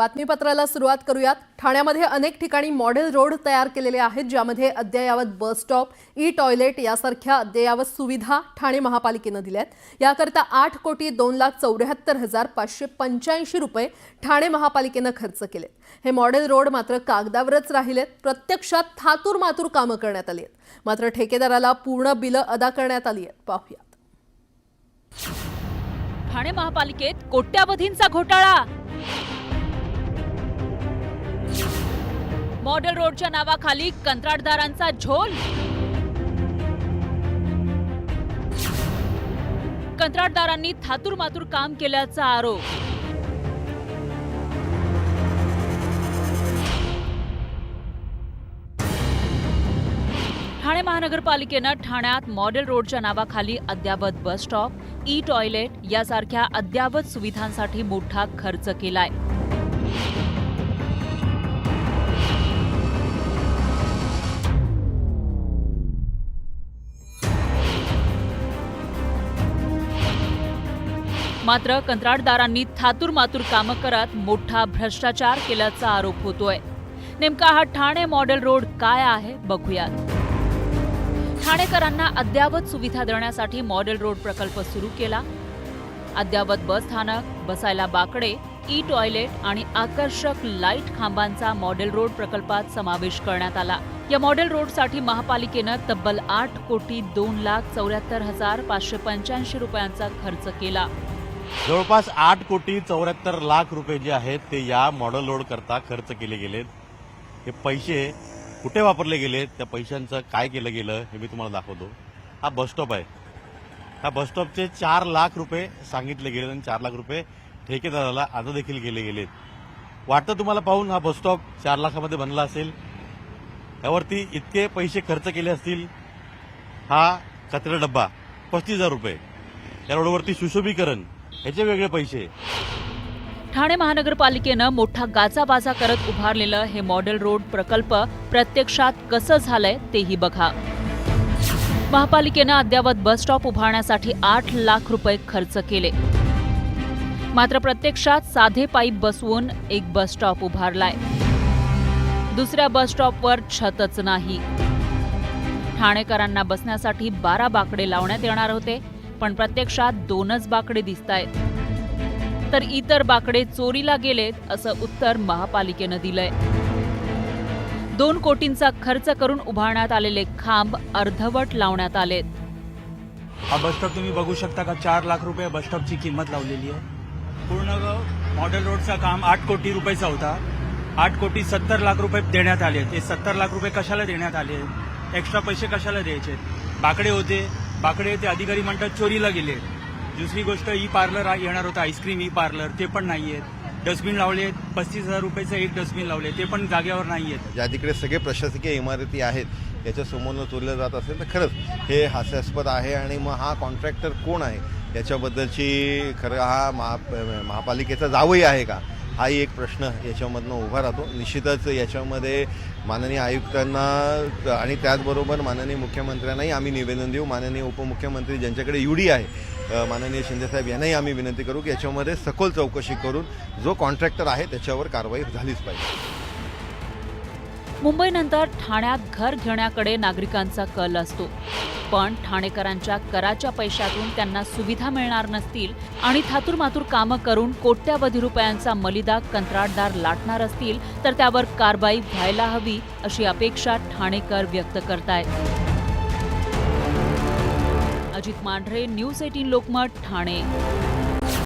बातमीपत्राला सुरुवात करूयात। ठाण्यामध्ये अनेक ठिकाणी मॉडेल रोड तयार केलेले आहेत, ज्यामध्ये अद्ययावत बस स्टॉप, ई टॉयलेट यासारख्या अद्ययावत सुविधा ठाणे महापालिकेने दिल्यात। याकरता 8,02,74,585 रुपये ठाणे महापालिकेने खर्च केले। हे मॉडेल रोड मात्र कागदावरच राहिलेत, प्रत्यक्षात थातूरमातूर कामे करण्यात आली आहेत। मात्र ठेकेदाराला पूर्ण बिल अदा करण्यात आली आहेत। पाहूयात। ठाणे महापालिकेत कोट्यावधींचा घोटाळा। मॉडेल रोडच्या नावाखाली कंत्राटदारांचा झोल। कंत्राटदारांनी थातूरमातूर काम केल्याचा आरोप। ठाणे महानगरपालिकेने ठाण्यात मॉडेल रोडच्या नावाखाली अद्ययावत बस स्टॉप, ई टॉयलेट यासारख्या अद्ययावत सुविधांसाठी मोठा खर्च केलाय। मात्र कंत्राटदारांनी थातूरमातूर कामं करत मोठा भ्रष्टाचार केल्याचा आरोप होतोय। नेमका हा ठाणे मॉडेल रोड काय आहे बघूयात। ठाणेकरांना अद्ययावत सुविधा देण्यासाठी मॉडेल रोड प्रकल्प सुरू केला। अद्ययावत बस स्थानक, बसायला बाकडे, ई टॉयलेट आणि आकर्षक लाईट खांबांचा मॉडेल रोड प्रकल्पात समावेश करण्यात आला। या मॉडेल रोडसाठी महापालिकेने तब्बल 8,02,74,585 रुपयांचा खर्च केला। जवळपास 8,74,00,00,000 रुपये जे आहेत ते या मॉडेल रोड करता खर्च केले गेलेत। हे पैसे कुठे वापरले गेलेत, त्या पैशांचं काय केलं गेलं हे मी तुम्हाला दाखवतो। हा बस स्टॉप आहे। ह्या बस स्टॉपचे 4 लाख रुपये सांगितले गेले आणि 4 लाख रुपये ठेकेदाराला आता देखील गेले गेलेत। वाटतं तुम्हाला पाहून हा बस स्टॉप 4 लाखामध्ये बनला असेल? यावरती इतके पैसे खर्च केले असतील। हा कचरा डब्बा 35,000 रुपये, या रोडवरती सुशोभीकरण ह्याचे वेगळे पैसे। ठाणे महानगरपालिकेनं मोठा गाजाबाजा करत उभारलेलं हे मॉडेल रोड प्रकल्प प्रत्यक्षात कसं झालंय तेही बघा। महापालिकेनं अद्ययावत बस स्टॉप उभारण्यासाठी 8 लाख रुपये खर्च केले। मात्र प्रत्यक्षात साधे पाईप बसवून एक बस स्टॉप उभारलाय। दुसऱ्या बस स्टॉपवर छतच नाही। ठाणेकरांना बसण्यासाठी 12 बाकडे लावण्यात येणार होते, पण प्रत्यक्षात 2च बाकडे दिसतायत। तर इतर बाकडे चोरीला गेलेत असं उत्तर महापालिकेनं दिलंय। 2 कोटींचा खर्च करून उभारण्यात आलेले खांब अर्धवट लावण्यात आलेत। हा बस स्टॉप तुम्ही बघू शकता का, 4 लाख रुपये बस स्टॉपची किंमत लावलेली आहे। पूर्ण मॉडेल रोडचं काम 8 कोटी रुपयाचा होता। 8,70,00,000 रुपये देण्यात आले। ते 70 लाख रुपये कशाला देण्यात आले? एक्स्ट्रा पैसे कशाला द्यायचे? बाकडे होते, बाकडे ते अधिकारी म्हणतात चोरीला गेले। दुसरी गोष्ट, ई पार्लर येणार होतं, आईस्क्रीम ई पार्लर, ते पण नाहीयेत। डस्टबिन लावले, 35,000 रुपयाचं एक डस्टबिन लावले, ते पण जागेवर नाहीयेत। ज्या तिकडे सगळे प्रशासकीय इमारती आहेत याच्या समोरनं चोरलं जात असेल तर खरंच हे हास्यास्पद आहे। आणि मग हा कॉन्ट्रॅक्टर कोण आहे याच्याबद्दलची खरं हा महापालिकेचा जावई आहे का, हाही एक प्रश्न याच्यामधनं उभा राहतो। निश्चितच याच्यामध्ये माननीय आयुक्तांना आणि त्याचबरोबर माननीय मुख्यमंत्र्यांनाही आम्ही निवेदन देऊ। माननीय उपमुख्यमंत्री ज्यांच्याकडे युडी आहे, माननीय शिंदेसाहेब यांनाही आम्ही विनंती करू की याच्यामध्ये सखोल चौकशी करून जो कॉन्ट्रॅक्टर आहे त्याच्यावर कारवाई झालीच पाहिजे। मुंबईनंतर ठाण्यात घर घेण्याकडे नागरिकांचा कल असतो, पण ठाणेकरांच्या कराच्या पैशातून त्यांना सुविधा मिळणार नसतील आणि थातूरमातूर कामं करून कोट्यावधी रुपयांचा मलिदा कंत्राटदार लाटणार असतील तर त्यावर कारवाई व्हायला हवी अशी अपेक्षा ठाणेकर व्यक्त करतायत। अजित मांढरे, न्यूज 18 लोकमत, ठाणे।